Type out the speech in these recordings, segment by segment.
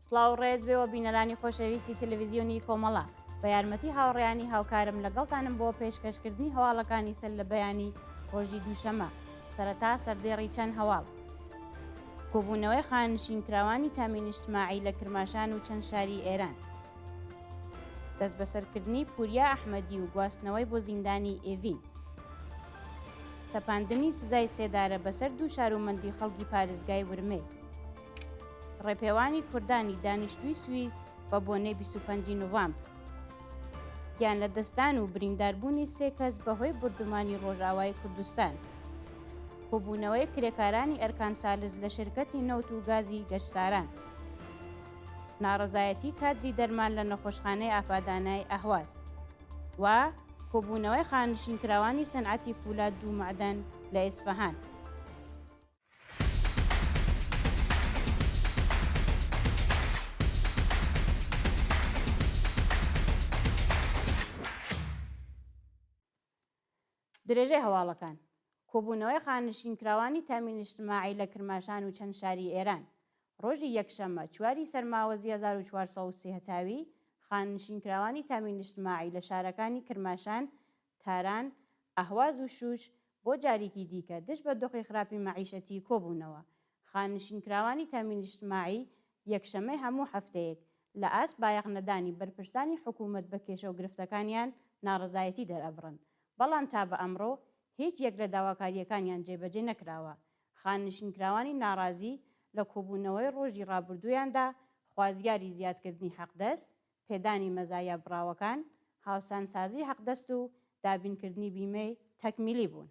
سڵاو ڕێزبێەوە بینەرانی خۆشەویستی تەلەڤیزیۆنی کۆمەڵە بە یارمەتی هاوڕێیانی هاوکارم لەگەڵتانم بۆ پێشکەشکردنی هەواڵەکانی سەر لە بەیانی ڕۆژی دووشەمە سەرەتا سەردێڕی چەند هەواڵ کۆبوونەوەی خانشینکراوانی تامینیجتماعی لە کرماشان و چەند شاری ئێران دەست بەسەرکردنی پوریا ئەحمەدی و گواستنەوەی بۆ زیندانی ئێڤین سەپاندنی سزای سێدارە بەسەر دوو شارومەندی خەڵکی پارێزگای ورمێ ڕێپێوانی کوردانی دانیشتووی سویس بە بۆنەی 25 نۆڤەمبر گیان لە دەستان و برینداربوونی سێ کەس بەهۆی بردومانی ڕۆژئاوای کوردستان کۆبوونەوەی کرێکارانی ئەرکان سالز لە شرکەتی نەوت و گازی گەشساران ناڕەزایەتی کادری دەرمان لە نەخۆشخانەی ئاپادانای ئەهواز و کۆبوونەوەی خانشینکراوانی سەنعەتی فولاد و معدەن لە ئیسفەهان. درێژەی هەواڵەکان کۆبوونەوەی خانشینکراوانی تامینیجتماعی لە کرماشان و چەند شاری ئێران ڕۆژی یەکشەممە 4 سەرماوەزی 1430 خانشینکراوانی تامینیجتماعی لە شارەکانی کرماشان، تاران، ئەهواز و شوش بۆ جارێکی دیکە دژ بە دۆخی خراپی مەعیشەتی کۆبوونەوە. خانشینکراوانی تامینیجتماعی یەکشەمەی هەموو هەفتەیەک لە ئاست بایەق نەدانی بەرپرسانی حکوومەت بە کێشە و گرفتەکانیان ناڕەزایەتی دەرئەبڕن، بەڵام تا بە ئەمڕۆ هیچ یەک لە داواکاریەکانیان جێبەجێ نەکراوە. خانشینکراوانی ناڕازی لە کۆبوونەوەی ڕۆژی ڕابردوویاندا خوازیاری زیادکردنی حەقدەست، پێدانی مەزایە بڕاوەکان، هاوسانسازی حەقدەست و دابینکردنی بیمەی تەکمیلی بوون.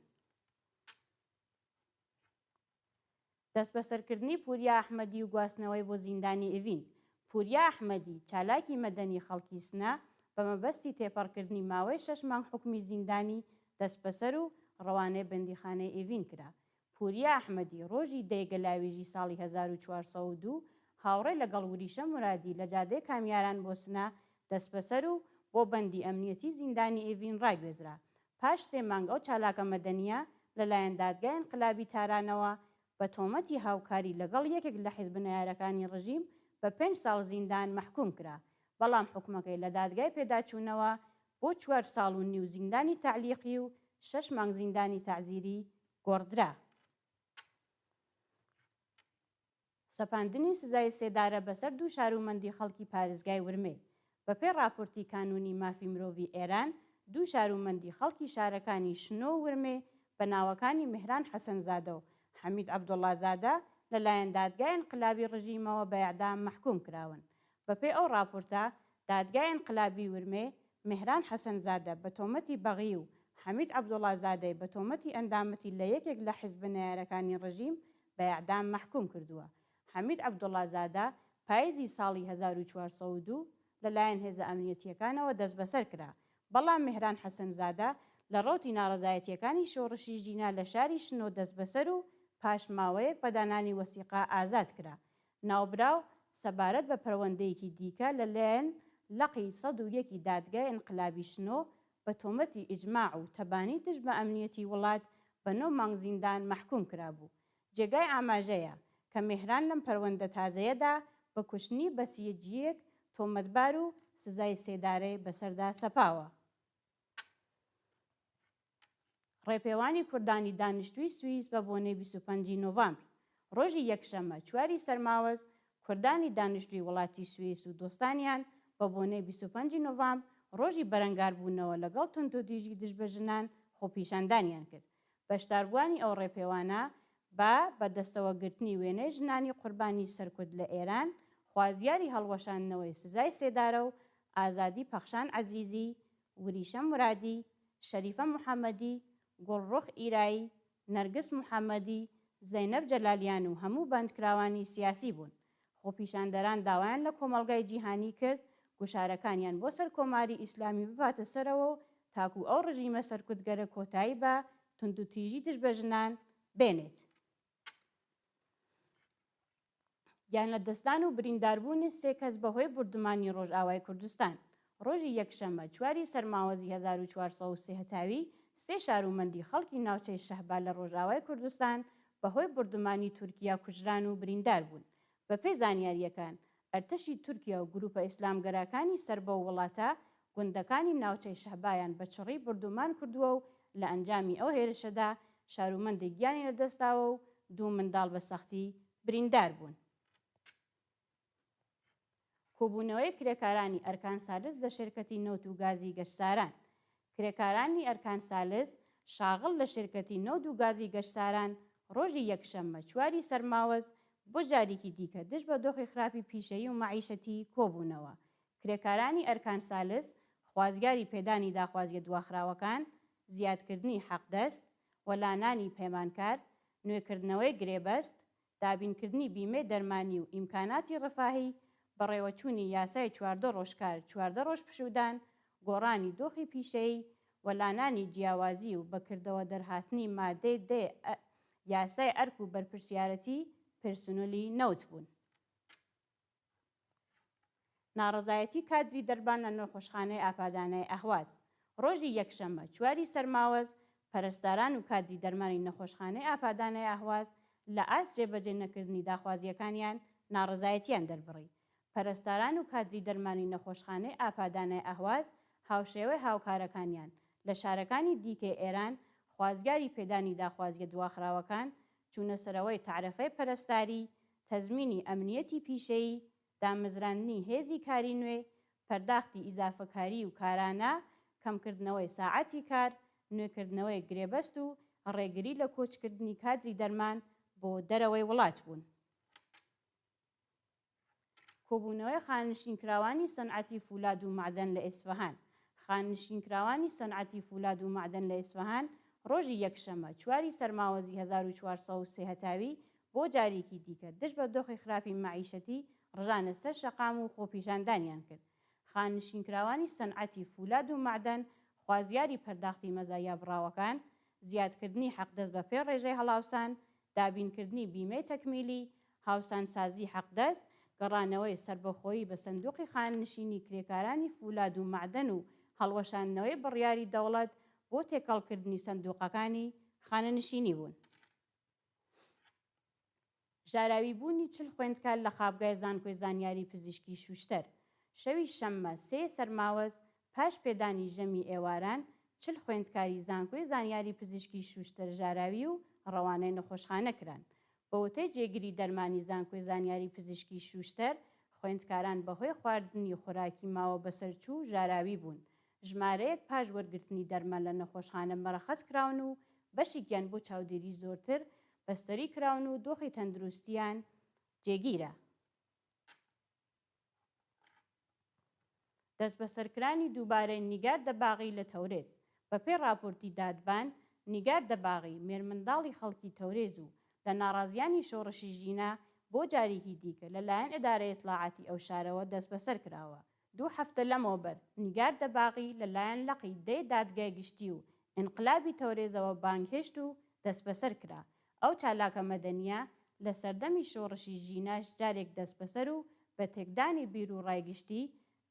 دەست بەسەرکردنی پوریا ئەحمەدی و گواستنەوەی بۆ زیندانی ئێڤین. پوریا ئەحمەدی چالاکی مەدەنی خەڵکی سنە بە مەبەستی تێپەڕکردنی ماوەی 6 مانگ حکمی زیندانی دەست بەسەر و ڕەوانەی بەندیخانەی ئێڤین کرا. پوریا ئەحمەدی ڕۆژی 10 گەلاوێژی ساڵی 1402 هاوڕێی لەگەڵ وریشە مورادی لە جادەی کامیاران بۆ سنە دەست بەسەر و بۆ بەندی ئەمنیەتی زیندانی ئێڤین ڕاگوێزرا. پاش 3 مانگ ئەو چالاکە مەدەنیە لەلایەن دادگای ئینقلابی تارانەوە بە تۆمەتی هاوکاری لەگەڵ یەکێک لە حیزب نەیارەکانی ڕژیم بە 5 ساڵ زیندان مەحکوم کرا، بەڵام حکومەکەی لە دادگای پێداچوونەوە بۆ 4 ساڵ و نیو زیندانی تعلیقی و 6 مانگ زیندانی تەعزیری گۆڕدرا. سەپاندنی سزای سێدارە بەسەر دوو شارومەندی خەڵکی پارێزگای ورمێ. بەپێی راپۆرتی کانونی مافی مرۆڤی ئێران، دوو شارومەندی خەڵکی شارەکانی شنۆ و ورمێ بە ناوەکانی میهران حەسەنزادە و حەمید عەبدوڵڵازادە لەلایەن دادگای ئینقلابی ڕژیمەوە بە ئیعدام مەحکوم کراون. بەپێی ئەو راپۆرتە دادگای ئینقلابی ورمێ میهران حەسەنزادە بە تۆمەتی بەغی و حەمید عەبدوڵڵازادەی بە تۆمەتی ئەندامەتی لە یەکێک لە حیزب نەیارەکانی ڕژیم بە ئیعدام مەحکوم کردووە. حەمید عەبدوڵڵازادە پاییزی ساڵی 1402 لەلایەن هێزە ئەمنیەتیەکانەوە دەست بەسەر کرا، بەڵام میهران حەسەنزادە لە ڕەوتی ناڕەزایەتیەکانی شۆڕشی ژینا لە شاری شنۆ دەست بەسەر و پاش ماوەیەک بەدانانی وەسیقا ئازاد کرا. ناوبراو سەبارەت بە پەروەندەیەکی دیکە لەلایەن لەقی 101 دادگای ئینقلابی شنۆ بە تۆمەتی ئیجماع و تەبانی دژ بە ئەمنیەتی وڵات بە 9 مانگ زیندان مەحکوم کرابوو. جێگای ئاماژەیە کە میهران لەم پەروەندە تازەیەدا بە کوشتنی بەسیەجیەک تۆمەتبار و سزای سێدارەی بەسەردا سەپاوە. ڕێپێوانی کوردانی دانیشتووی سویس بە بۆنەی 25 نۆڤەمبر ڕۆژی یەکشەممە 4 سەرماوەز کوردانی دانیشتووی وڵاتی سویس و دۆستانیان بە بۆنەی 25 نۆڤەمبر ڕۆژی بەرەنگاربوونەوە لەگەڵ تونتوتیژی دژ بە ژنان خۆپیشاندانیان کرد. بەشداربووانی ئەو ڕێپێوانە بە بەدەستەوەگرتنی وێنەی ژنانی قوربانی سەرکورد لە ئێران، خوازیاری هەڵوەشاندنەوەی سزای سێدارە و ئازادی پەخشان عەزیزی، وریشە مورادی، شەریفە موحەممەدی، گوڵڕوخ ئیرایی، نەرگس موحەممەدی، زەینەب جەلالیان و هەموو بەندکراوانی سیاسی بوون. خۆپیشاندەران داوایان لە کۆمەڵگای جیهانی کرد گوشارەکانیان بۆ سەر کۆماری ئیسلامی بباتە سەرەوە و تاکو ئەو ڕژیمە سەرکوتگەرە کۆتایی بە تونتوتیژی دژ بە ژنان بێنێت. گیان لە دەستدان و برینداربوونی سێ کەس بەهۆی بردومانی ڕۆژئاوای کوردستان ڕۆژی یەکشەممە 4 سەرماوەزی 1430 سێ شارومەندی خەڵکی ناوچەی شەهبا لە ڕۆژئاوای کوردستان بەهۆی بردومانی تورکیا کوژران و بریندار بوون. بەپێی زانیاریەکان ئەرتەشی تورکیا و گروپە ئیسلامگەرەکانی سەربە و وڵاتە گوندەکانی ناوچەی شەهبایان بە چڕی بردومان کردووە و لە ئەنجامی ئەو هێرشەدا شارومەندێک گیانی لەدەستاوە و 2 منداڵ بە سەختی بریندار بوون. کۆبوونەوەی کرێکارانی ئەرکان سالس لە شێرکەتی نەوت و گازی گەشتساران. کرێکارانی ئەرکان سالس شاغڵ لە شێرکەتی نەوت و گازی گەشتساران ڕۆژی یەکشەممە 4 سەرماوەز بۆ جارێکی دیکە دشت بە دۆخی خراپی پیشەیی و معیشەتی کۆبوونەوە. کرێکارانی ئەرکان سالس خوازگاری پێدانی داخوازیە دواخراوەکان، زیادکردنی حەقدەست، وەلانانی پەیمانکار، نوێکردنەوەی گرێبەست، دابینکردنی بیمەی دەرمانی و ئیمکاناتی ڕەفاهی، بەڕێوەچوونی یاسای 14 ڕۆژکار 14 ڕۆژ پشودان، گۆڕانی دۆخی پیشەیی، وەلانانی جیاوازی و بەکردەوە دەرهاتنی مادەی دێ یاسای ئەرک و بەرپرسیارەتی پرسنۆلی نەوت بوون. ناڕەزایەتی کادری دەربان لە نەخۆشخانەی ئاپادانای ئەهواز. ڕۆژی یەکشەممە 4 سەرماوەز پەرستاران و کادری دەرمانی نەخۆشخانەی ئاپادانای ئەهواز لە ئاست جێبەجێ نەکردنی داخوازیەکانیان ناڕەزایەتیان دەربڕی. پەرستاران و کادری دەرمانی نەخۆشخانەی ئاپادانای ئەهواز هاوشێوەی هاوکارەکانیان لە شارەکانی دیکەی ئێران خوازگاری پێدانی داخوازیە دواخراوەکان، چوونەسەرەوەی تعرفەی پەرستاری، تەزمینی ئەمنیەتی پیشەیی، دامەزراندنی هێزی کاری نوێ، پەرداختی ئیزافەکاری و کارانە، کەمکردنەوەی ساعەتی کار، نوێکردنەوەی گرێبەست و ڕێگری لە کۆچکردنی کادری دەرمان بۆ دەرەوەی وڵات بوون. کۆبوونەوەی خانشینکراوانی سەنعەتی فولاد و معدەن لە ئیسفەهان. خانشینکراوانی سەنعەتی فولاد و معدەن لە ئیسفەهان ڕۆژی یەکشەممە 4 سەرماوەزی 1403 هەتاوی بۆ جارێکی دیکە دشت بە دۆخی خراپی معیشەتی ڕژانە سەر شەقام و خۆپیشاندانیان کرد. خانشینکراوانی سەنعەتی فولاد و معدەن خوازیاری پەرداختی مەزایە بڕاوەکان، زیادکردنی حەقدەست بە پێی ڕێژەی هەڵاوسان، دابینکردنی بیمەی تەکمیلی، هاوسانسازی حەقدەست، گەڕانەوەی سربەخۆیی بە سندوقی خاننشینی کرێکارانی فولاد و معدەن و هەڵوەشاندنەوەی بڕیاری دەوڵەت بۆ تێکەڵکردنی سندوقەکانی خانەنشینی بوون. ژاراویبوونی 40 خوێندکار لە خابگای زانکۆی زانیاری پزیشکی شوشتەر. شەوی شەممە 3 سەرماوەز پاش پێدانی ژەمی ئێواران 40 خوێندکاری زانکۆی زانیاری پزیشکی شوشتەر ژاراوی و ڕەوانەی نەخۆشخانە کران. بە وتەی جێگیری دەرمانی زانکۆی زانیاری پزیشکی شوشتەر، خوێندکاران بەهۆی خواردنی خۆراکی ماوە بەسەرچوو ژاراوی بوون. ژمارەیەک پاش وەرگرتنی دەرمان لە نەخۆشخانە مەرەخەس کراون و بەشێکیان بۆ چاودێری زۆرتر بەستەری کراون و دۆخی تەندروستیان جێگیرە. دەست بەسەرکرانی دووبارەی نیگار دەباغی لە تەورێز. بەپێی راپۆرتی دادبان، نیگار دەباغی مێرمنداڵی خەڵکی تەورێز و لە ناڕازیانی شۆڕشی ژینە بۆ جارێکی دیکە لەلایەن ئەدارەی ئیتلاعاتی ئەو شارەوە دەست بەسەر کراوە. 2 هەفتە لەمەوبەر نیگار دەباغی لەلایەن لەقی دەی دادگای گشتی و ئینقلابی تەورێزەوە بانگهێشت و دەست بەسەر کرا. ئەو چالاکە مەدەنیە لە سەردەمی شۆڕشی ژیناش جارێک دەست بەسەر و بە تێکدانی بیر و ڕایگشتی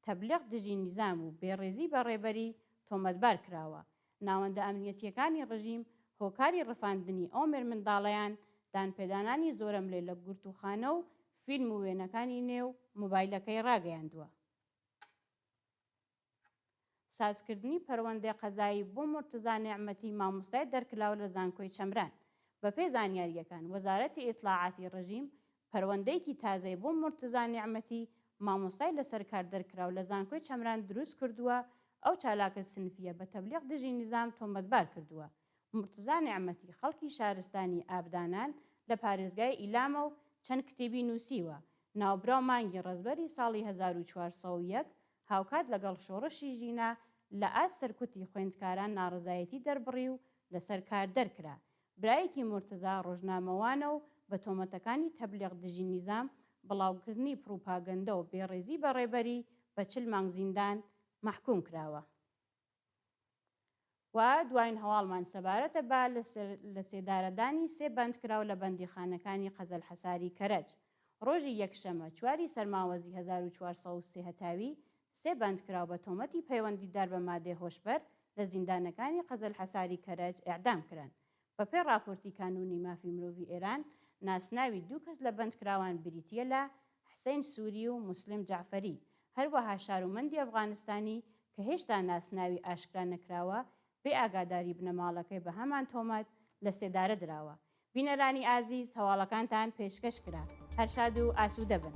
تەبلیغ دژی نیزام و بێڕێزی بەڕێبەری تۆمەتبار کراوە. ناوەندە ئەمنیەتیەکانی ڕژیم هۆکاری ڕفاندنی ئەو مێرمنداڵەیان دانپێدانانی زۆرم لێ لە گورتوخانە و فیلم و وێنەکانی نێو مۆبایلەکەی ڕاگەیاندووە. سازکردنی پەروەندەی قەزایی بۆ مرتزا نیعمەتی مامۆستای دەرکلااو لە زانکۆی چەمران. بەپێی زانیاریەکان وەزارەتی ئیتلاعاتی ڕژیم پەروەندەیەکی تازەی بۆ مرتزا نیعمەتی مامۆستای لەسەر کار دەرکراو لە زانکۆی چەمران دروست کردووە. ئەو چالاکە سنفیە بە تەبلیغ دژی نیزام تۆمەتبار کردووە. مرتزا نیعمەتی خەڵکی شارستانی ئابدانان لە پارێزگای ئیلامە و چەند کتێبی نووسیوە. ناوبراو مانگی ڕەزبەری ساڵی 1401 هاوکات لەگەڵ شۆڕشی ژینە لە ئاست سەرکوتی خوێندکاران ناڕزایەتی دەربڕی و لەسەر کار دەرکرا. برایەکی مرتزا ڕۆژنامەوانە و بە تۆمەتەکانی تەبلیغ دژی نیزام، بڵاوکردنی پروپاگەندە و بێڕێزی بەڕێبەری بە 40 مانگ زیندان محکوم کراوە. و دوایین هەواڵمان سەبارەتە با لە سێدارەدانی 3 بەندکراو لە بەندیخانەکانی قەزەل حەساری کەرەج. ڕۆژی یەکشەمە 4 سەرماوەزی 1403 هەتاوی 3 بەندکراو بە تۆمەتی پەیوەندیدار بە مادەی هۆشبەر لە زیندانەکانی قەزەل حەساری کەرەج ئیعدام کران. بەپێی راپۆرتی کانونی مافی مرۆڤی ئێران، ناسناوی 2 کەس لە بەندکراوان بریتیە لە حسین سووری و مسلم جعفەری هەروەها شارومەندی ئەفغانستانی کە هێشتا ناسناوی ئاشکرا نەکراوە بێ ئاگاداری بنەماڵەکەی بە هەمان تۆمەت لە سێدارە دراوە. بینەرانی ئازیز هەواڵەکانتان پێشکەش کرا. هەر شاد و ئاسوودە بن.